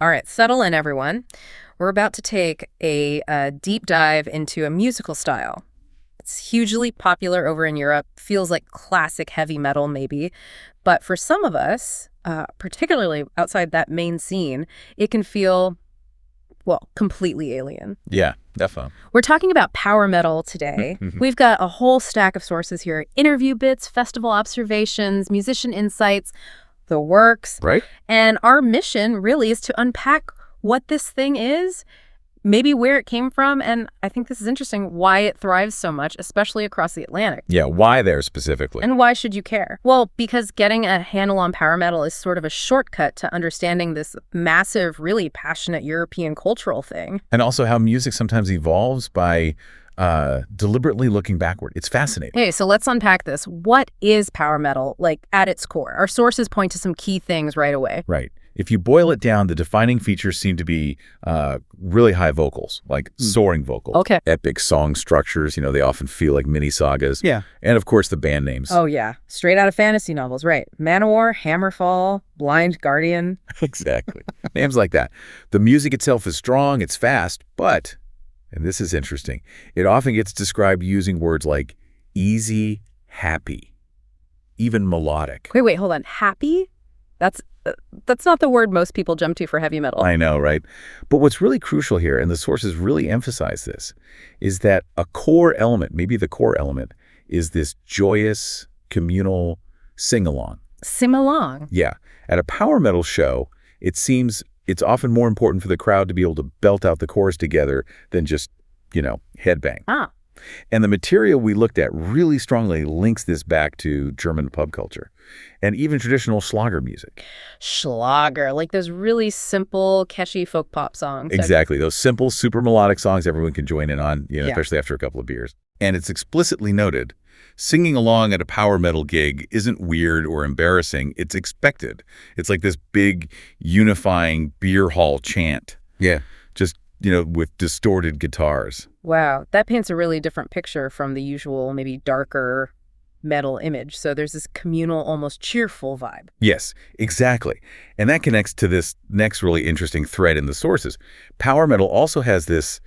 All right, settle in, everyone. We're about to take a deep dive into a musical style. It's hugely popular over in Europe, feels like classic heavy metal maybe, but for some of us, particularly outside that main scene, it can feel, well, completely alien. Yeah, definitely. We're talking about power metal today. We've got a whole stack of sources here: interview bits, festival observations, musician insights, the works. Right? And our mission really is to unpack what this thing is, maybe where it came from, and I think this is interesting, why it thrives so much, especially across the Atlantic. Yeah, why there specifically? And why should you care? Well, because getting a handle on power metal is sort of a shortcut to understanding this massive, really passionate European cultural thing. And also how music sometimes evolves by deliberately looking backward. It's fascinating. Hey, so let's unpack this. What is power metal, like, at its core? Our sources point to some key things right away. Right. If you boil it down, the defining features seem to be really high vocals, like soaring vocals. Okay. Epic song structures, they often feel like mini sagas. Yeah. And of course, the band names. Oh, yeah. Straight out of fantasy novels, right. Manowar, Hammerfall, Blind Guardian. Exactly. Names like that. The music itself is strong, it's fast, but, and this is interesting, it often gets described using words like easy, happy, even melodic. Wait, hold on. Happy? That's not the word most people jump to for heavy metal. I know, right? But what's really crucial here, and the sources really emphasize this, is that a core element, maybe the core element, is this joyous, communal sing-along. Sing-along? Yeah. At a power metal show, it seems it's often more important for the crowd to be able to belt out the chorus together than just, headbang. Ah. And the material we looked at really strongly links this back to German pub culture and even traditional Schlager music. Schlager, like those really simple, catchy folk pop songs. Exactly. Those simple, super melodic songs everyone can join in on, especially after a couple of beers. And it's explicitly noted, singing along at a power metal gig isn't weird or embarrassing. It's expected. It's like this big, unifying beer hall chant. Yeah. Just, with distorted guitars. Wow, that paints a really different picture from the usual, maybe darker metal image. So there's this communal, almost cheerful vibe. Yes, exactly. And that connects to this next really interesting thread in the sources. Power metal also has this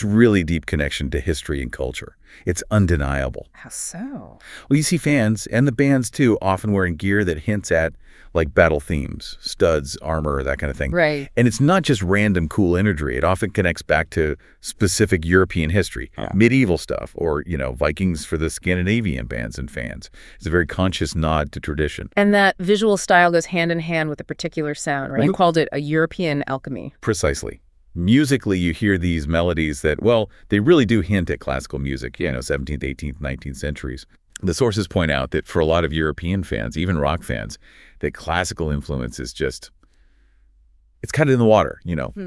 really deep connection to history and culture. It's undeniable. How so? Well, you see fans, and the bands too, often wearing gear that hints at, like, battle themes, studs, armor, that kind of thing. Right. And it's not just random cool imagery. It often connects back to specific European history, medieval stuff, or, Vikings for the Scandinavian bands and fans. It's a very conscious nod to tradition. And that visual style goes hand in hand with a particular sound, right? You called it a European alchemy. Precisely. Musically, you hear these melodies that, well, they really do hint at classical music, 17th, 18th, 19th centuries. The sources point out that for a lot of European fans, even rock fans, that classical influence is just, it's kind of in the water,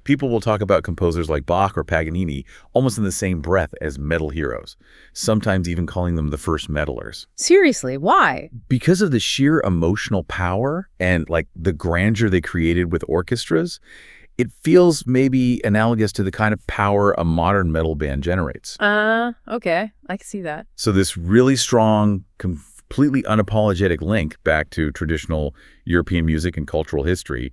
People will talk about composers like Bach or Paganini almost in the same breath as metal heroes, sometimes even calling them the first metalers. Seriously, why? Because of the sheer emotional power and, like, the grandeur they created with orchestras. It feels maybe analogous to the kind of power a modern metal band generates. Okay. I can see that. So this really strong, completely unapologetic link back to traditional European music and cultural history,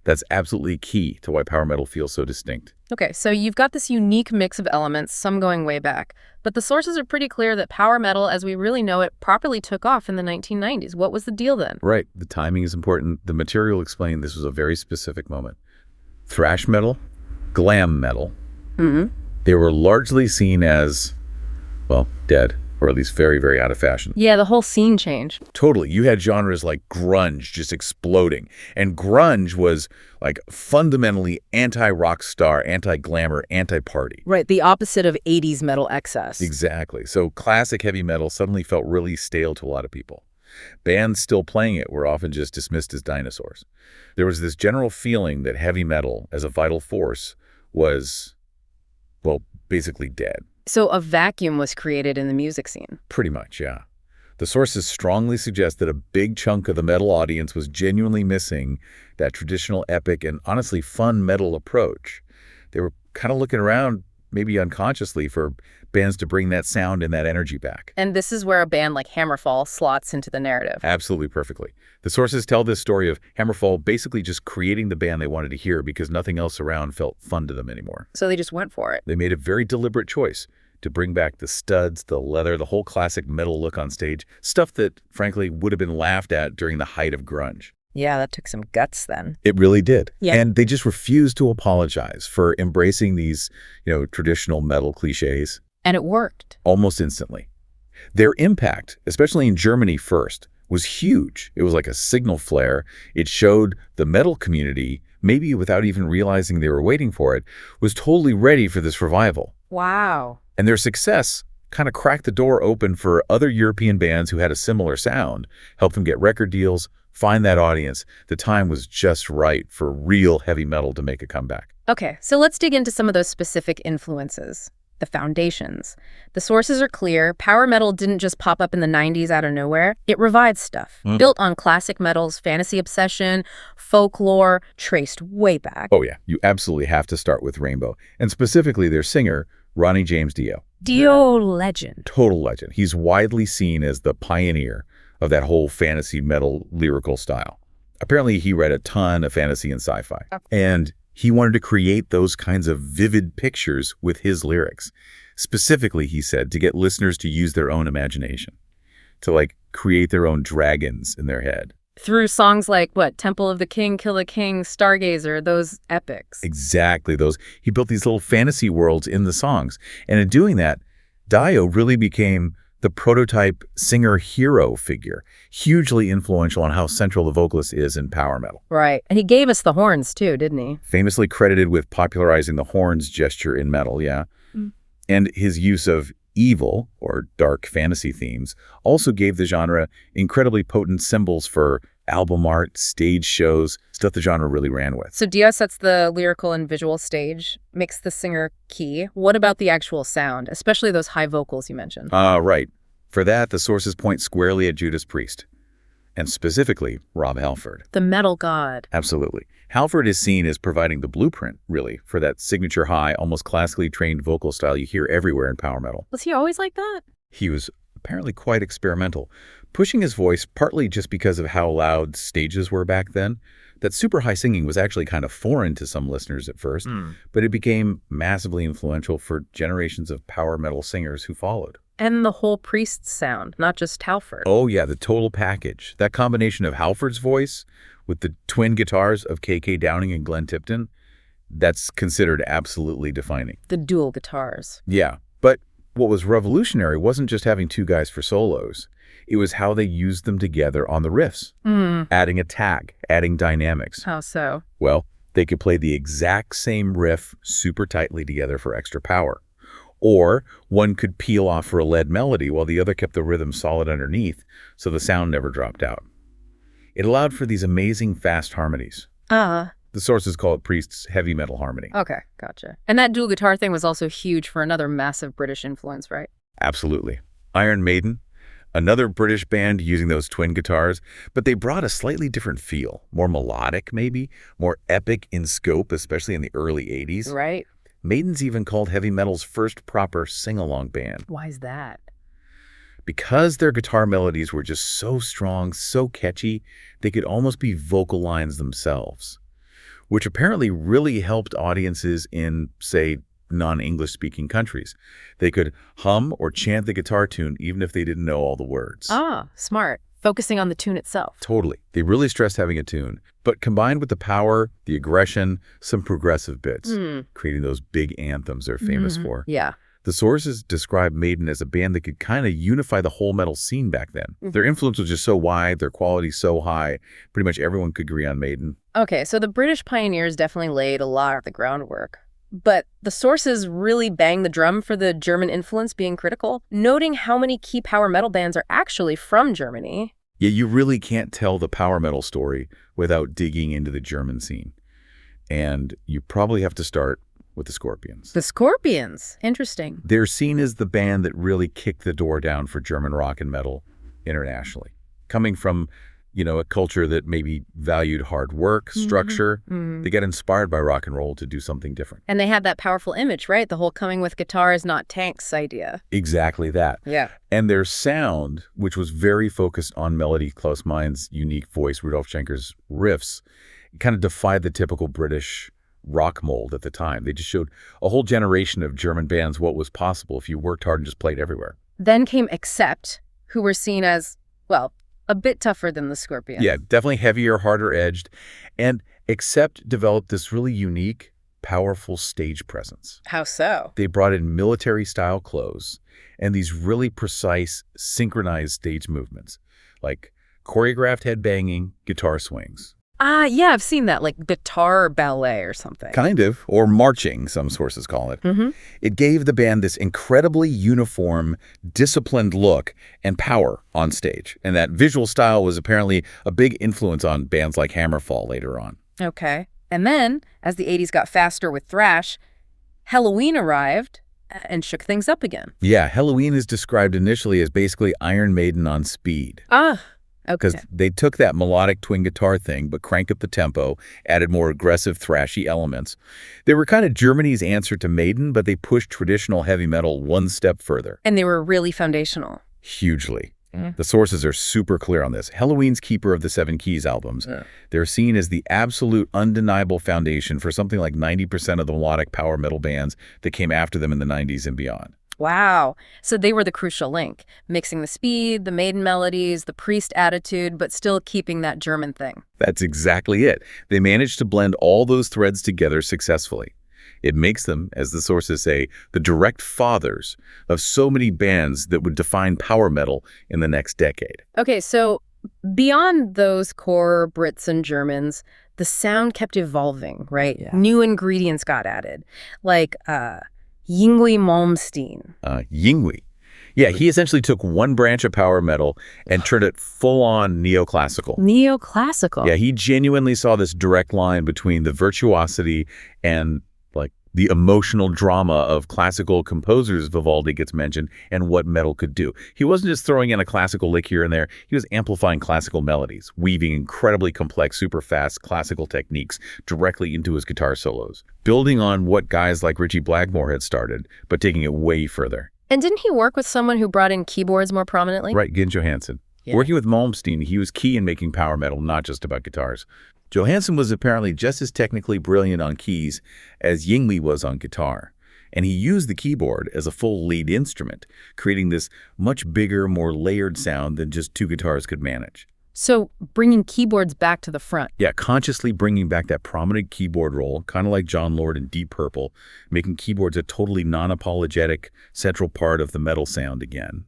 that's absolutely key to why power metal feels so distinct. Okay, so you've got this unique mix of elements, some going way back. But the sources are pretty clear that power metal, as we really know it, properly took off in the 1990s. What was the deal then? Right. The timing is important. The material explained this was a very specific moment. Thrash metal, glam metal, they were largely seen as, well, dead, or at least very, very out of fashion. Yeah, the whole scene changed. Totally. You had genres like grunge just exploding. And grunge was, like, fundamentally anti-rock star, anti-glamour, anti-party. Right, the opposite of 80s metal excess. Exactly. So classic heavy metal suddenly felt really stale to a lot of people. Bands still playing it were often just dismissed as dinosaurs. There was this general feeling that heavy metal, as a vital force, was, well, basically dead. So a vacuum was created in the music scene. Pretty much, yeah. The sources strongly suggest that a big chunk of the metal audience was genuinely missing that traditional epic and honestly fun metal approach. They were kind of looking around maybe unconsciously, for bands to bring that sound and that energy back. And this is where a band like Hammerfall slots into the narrative. Absolutely perfectly. The sources tell this story of Hammerfall basically just creating the band they wanted to hear because nothing else around felt fun to them anymore. So they just went for it. They made a very deliberate choice to bring back the studs, the leather, the whole classic metal look on stage, stuff that, frankly, would have been laughed at during the height of grunge. Yeah, that took some guts then. It really did. Yeah. And they just refused to apologize for embracing these, traditional metal cliches. And it worked. Almost instantly. Their impact, especially in Germany first, was huge. It was like a signal flare. It showed the metal community, maybe without even realizing they were waiting for it, was totally ready for this revival. Wow. And their success kind of cracked the door open for other European bands who had a similar sound, helped them get record deals, find that audience. The time was just right for real heavy metal to make a comeback. Okay, so let's dig into some of those specific influences. The foundations. The sources are clear. Power metal didn't just pop up in the 90s out of nowhere. It revived stuff, built on classic metal's fantasy obsession, folklore, traced way back. Oh yeah, you absolutely have to start with Rainbow, and specifically their singer, Ronnie James Dio. Dio legend. Total legend. He's widely seen as the pioneer of that whole fantasy metal lyrical style. Apparently he read a ton of fantasy and sci-fi. And he wanted to create those kinds of vivid pictures with his lyrics. Specifically, he said, to get listeners to use their own imagination, to create their own dragons in their head. Through songs like, Temple of the King, Kill the King, Stargazer, those epics. Exactly, those. He built these little fantasy worlds in the songs. And in doing that, Dio really became the prototype singer-hero figure, hugely influential on how central the vocalist is in power metal. Right. And he gave us the horns, too, didn't he? Famously credited with popularizing the horns gesture in metal, yeah. And his use of evil, or dark fantasy themes, also gave the genre incredibly potent symbols for album art, stage shows, stuff the genre really ran with. So Dio sets the lyrical and visual stage, makes the singer key. What about the actual sound, especially those high vocals you mentioned? Right. For that, the sources point squarely at Judas Priest, and specifically Rob Halford. The metal god. Absolutely. Halford is seen as providing the blueprint, really, for that signature high, almost classically trained vocal style you hear everywhere in power metal. Was he always like that? He was apparently quite experimental, pushing his voice partly just because of how loud stages were back then. That super high singing was actually kind of foreign to some listeners at first, but it became massively influential for generations of power metal singers who followed. And the whole Priest sound, not just Halford. Oh yeah, the total package. That combination of Halford's voice with the twin guitars of K.K. Downing and Glenn Tipton, that's considered absolutely defining. The dual guitars. Yeah, but what was revolutionary wasn't just having two guys for solos. It was how they used them together on the riffs, adding attack, adding dynamics. How so? Well, they could play the exact same riff super tightly together for extra power. Or one could peel off for a lead melody while the other kept the rhythm solid underneath, so the sound never dropped out. It allowed for these amazing fast harmonies. The sources call it Priest's heavy metal harmony. Okay, gotcha. And that dual guitar thing was also huge for another massive British influence, right? Absolutely. Iron Maiden, another British band using those twin guitars, but they brought a slightly different feel. More melodic, maybe, more epic in scope, especially in the early 80s. Right. Maiden's even called heavy metal's first proper sing-along band. Why is that? Because their guitar melodies were just so strong, so catchy, they could almost be vocal lines themselves, which apparently really helped audiences in, say, non-English speaking countries. They could hum or chant the guitar tune even if they didn't know all the words. Smart. Focusing on the tune itself. Totally. They really stressed having a tune, but combined with the power, the aggression, some progressive bits, creating those big anthems they're famous for. Yeah. The sources describe Maiden as a band that could kind of unify the whole metal scene back then. Their influence was just so wide, their quality so high, pretty much everyone could agree on Maiden. Okay, so the British pioneers definitely laid a lot of the groundwork. But the sources really bang the drum for the German influence being critical, noting how many key power metal bands are actually from Germany. Yeah, you really can't tell the power metal story without digging into the German scene. And you probably have to start with the Scorpions. The Scorpions? Interesting. They're seen as the band that really kicked the door down for German rock and metal internationally. Coming from a culture that maybe valued hard work, structure. They got inspired by rock and roll to do something different. And they had that powerful image, right? The whole coming with guitars, not tanks idea. Exactly that. Yeah. And their sound, which was very focused on melody, Klaus Mein's unique voice, Rudolf Schenker's riffs, kind of defied the typical British rock mold at the time. They just showed a whole generation of German bands what was possible if you worked hard and just played everywhere. Then came Accept, who were seen as, well, a bit tougher than the Scorpions. Yeah, definitely heavier, harder edged. And Accept developed this really unique, powerful stage presence. How so? They brought in military-style clothes and these really precise, synchronized stage movements, like choreographed headbanging, guitar swings. Yeah, I've seen that, like guitar ballet or something. Kind of, or marching, some sources call it. It gave the band this incredibly uniform, disciplined look and power on stage. And that visual style was apparently a big influence on bands like Hammerfall later on. Okay. And then, as the 80s got faster with thrash, Helloween arrived and shook things up again. Yeah, Helloween is described initially as basically Iron Maiden on speed. Okay. Because they took that melodic twin guitar thing, but cranked up the tempo, added more aggressive, thrashy elements. They were kind of Germany's answer to Maiden, but they pushed traditional heavy metal one step further. And they were really foundational. Hugely. The sources are super clear on this. Helloween's Keeper of the Seven Keys albums, they're seen as the absolute undeniable foundation for something like 90% of the melodic power metal bands that came after them in the 90s and beyond. Wow. So they were the crucial link, mixing the speed, the Maiden melodies, the Priest attitude, but still keeping that German thing. That's exactly it. They managed to blend all those threads together successfully. It makes them, as the sources say, the direct fathers of so many bands that would define power metal in the next decade. Okay, so beyond those core Brits and Germans, the sound kept evolving, right? Yeah. New ingredients got added, like Yngwie Malmsteen. Yngwie. Yeah, he essentially took one branch of power metal and turned it full-on neoclassical. Neoclassical? Yeah, he genuinely saw this direct line between the virtuosity and, like, the emotional drama of classical composers. Vivaldi gets mentioned, and what metal could do. He wasn't just throwing in a classical lick here and there. He was amplifying classical melodies, weaving incredibly complex, super fast classical techniques directly into his guitar solos, building on what guys like Ritchie Blackmore had started, but taking it way further. And didn't he work with someone who brought in keyboards more prominently? Right, Gin Johansson. Yeah. Working with Malmsteen, he was key in making power metal, not just about guitars. Johansson was apparently just as technically brilliant on keys as Yngwie was on guitar, and he used the keyboard as a full lead instrument, creating this much bigger, more layered sound than just two guitars could manage. So bringing keyboards back to the front. Yeah, consciously bringing back that prominent keyboard role, kind of like John Lord in Deep Purple, making keyboards a totally non-apologetic central part of the metal sound again.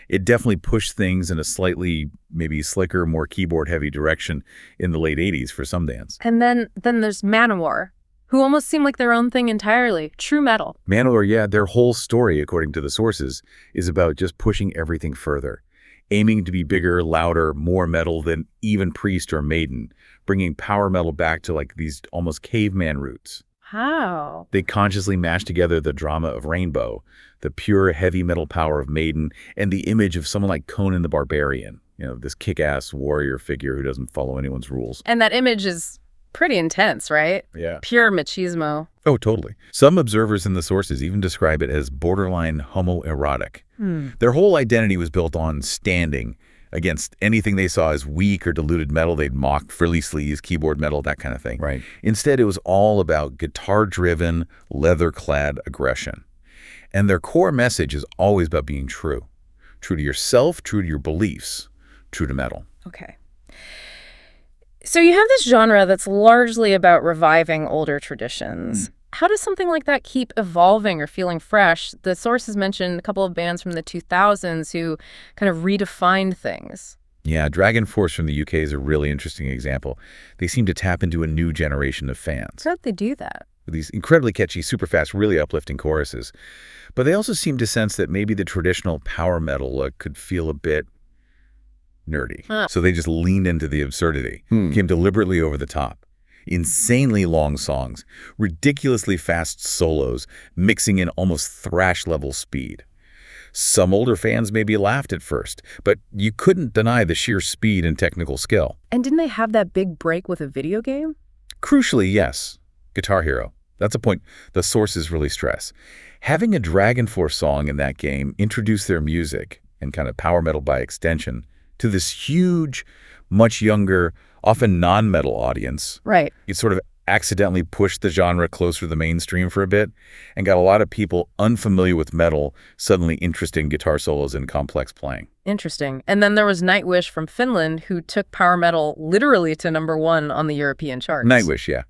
It definitely pushed things in a slightly, maybe slicker, more keyboard-heavy direction in the late 80s for some bands. And then there's Manowar, who almost seemed like their own thing entirely. True metal. Manowar, yeah, their whole story, according to the sources, is about just pushing everything further, aiming to be bigger, louder, more metal than even Priest or Maiden, bringing power metal back to like these almost caveman roots. How? They consciously mashed together the drama of Rainbow, the pure heavy metal power of Maiden, and the image of someone like Conan the Barbarian, this kick-ass warrior figure who doesn't follow anyone's rules. And that image is pretty intense, right? Yeah. Pure machismo. Oh, totally. Some observers in the sources even describe it as borderline homoerotic. Their whole identity was built on standing against anything they saw as weak or diluted metal. They'd mock frilly sleeves, keyboard metal, that kind of thing. Right. Instead, it was all about guitar-driven, leather-clad aggression. And their core message is always about being true. True to yourself, true to your beliefs, true to metal. Okay. So you have this genre that's largely about reviving older traditions. How does something like that keep evolving or feeling fresh? The sources mentioned a couple of bands from the 2000s who kind of redefined things. Yeah, DragonForce from the UK is a really interesting example. They seem to tap into a new generation of fans. How'd they do that? With these incredibly catchy, super fast, really uplifting choruses. But they also seem to sense that maybe the traditional power metal look could feel a bit nerdy. So they just leaned into the absurdity, came deliberately over the top. Insanely long songs, ridiculously fast solos, mixing in almost thrash-level speed. Some older fans maybe laughed at first, but you couldn't deny the sheer speed and technical skill. And didn't they have that big break with a video game? Crucially, yes, Guitar Hero. That's a point the sources really stress. Having a DragonForce song in that game introduced their music, and kind of power metal by extension, to this huge, much younger, often non-metal audience. Right. It sort of accidentally pushed the genre closer to the mainstream for a bit and got a lot of people unfamiliar with metal suddenly interested in guitar solos and complex playing. Interesting. And then there was Nightwish from Finland, who took power metal literally to #1 on the European charts. Nightwish, yeah.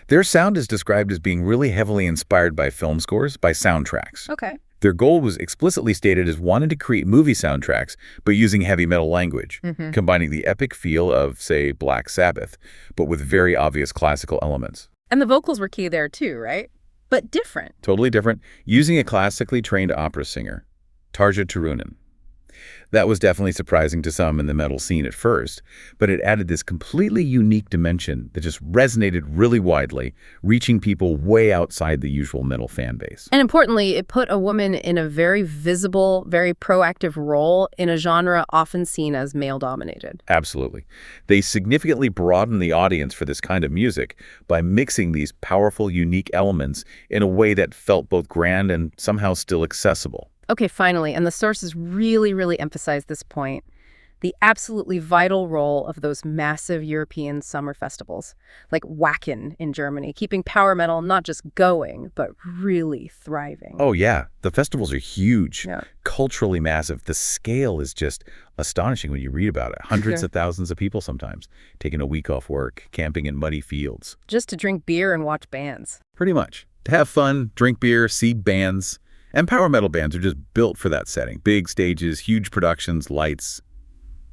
Their sound is described as being really heavily inspired by film scores, by soundtracks. Okay. Their goal was explicitly stated as wanting to create movie soundtracks, but using heavy metal language, combining the epic feel of, say, Black Sabbath, but with very obvious classical elements. And the vocals were key there too, right? But different. Totally different, using a classically trained opera singer, Tarja Turunen. That was definitely surprising to some in the metal scene at first, but it added this completely unique dimension that just resonated really widely, reaching people way outside the usual metal fan base. And importantly, it put a woman in a very visible, very proactive role in a genre often seen as male-dominated. Absolutely. They significantly broadened the audience for this kind of music by mixing these powerful, unique elements in a way that felt both grand and somehow still accessible. Okay, finally, and the sources really, really emphasize this point, the absolutely vital role of those massive European summer festivals, like Wacken in Germany, keeping power metal not just going, but really thriving. Oh, yeah. The festivals are huge, Yeah. culturally massive. The scale is just astonishing when you read about it. Hundreds of thousands of people sometimes, taking a week off work, camping in muddy fields. Just to drink beer and watch bands. Pretty much. To have fun, drink beer, see bands. And power metal bands are just built for that setting. Big stages, huge productions, lights.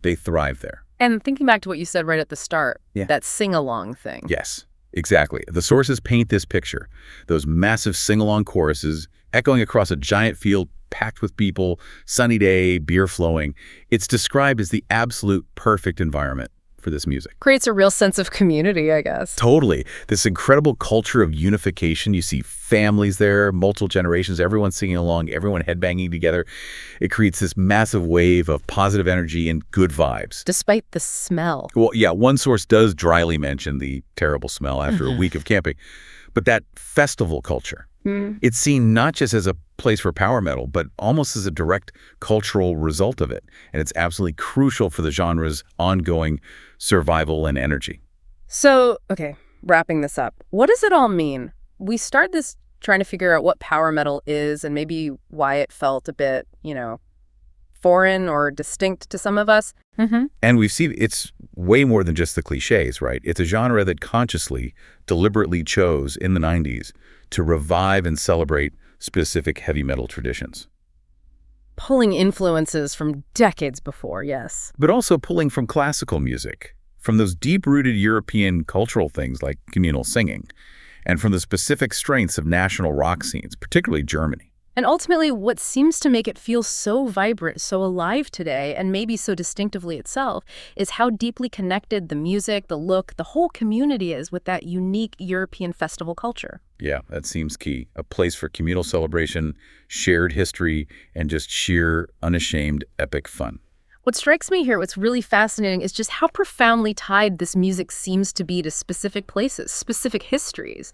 They thrive there. And thinking back to what you said right at the start, Yeah. that sing-along thing. Yes, exactly. The sources paint this picture. Those massive sing-along choruses echoing across a giant field packed with people, sunny day, beer flowing. It's described as the absolute perfect environment for this music. Creates a real sense of community, I guess. Totally. This incredible culture of unification. You see families there, multiple generations, everyone singing along, everyone headbanging together. It creates this massive wave of positive energy and good vibes. Despite the smell. Well, yeah, one source does dryly mention the terrible smell after a week of camping. But that festival culture, it's seen not just as a place for power metal, but almost as a direct cultural result of it. And it's absolutely crucial for the genre's ongoing survival and energy. So, okay, wrapping this up. What does it all mean? We start this trying to figure out what power metal is and maybe why it felt a bit, foreign or distinct to some of us. And we've seen it's way more than just the cliches, right? It's a genre that consciously, deliberately chose in the 90s to revive and celebrate specific heavy metal traditions. Pulling influences from decades before, yes. But also pulling from classical music, from those deep-rooted European cultural things like communal singing, and from the specific strengths of national rock scenes, particularly Germany. And ultimately, what seems to make it feel so vibrant, so alive today, and maybe so distinctively itself, is how deeply connected the music, the look, the whole community is with that unique European festival culture. Yeah, that seems key. A place for communal celebration, shared history, and just sheer, unashamed, epic fun. What strikes me here, what's really fascinating, is just how profoundly tied this music seems to be to specific places, specific histories.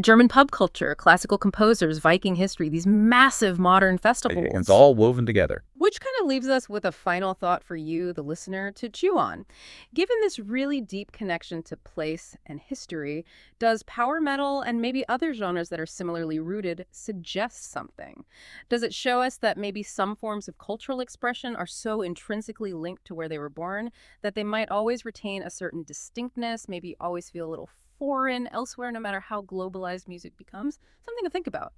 German pub culture, classical composers, Viking history, these massive modern festivals. It's all woven together. Which kind of leaves us with a final thought for you, the listener, to chew on. Given this really deep connection to place and history, does power metal and maybe other genres that are similarly rooted suggest something? Does it show us that maybe some forms of cultural expression are so intrinsically linked to where they were born that they might always retain a certain distinctness, maybe always feel a little foreign elsewhere, no matter how globalized music becomes? Something to think about.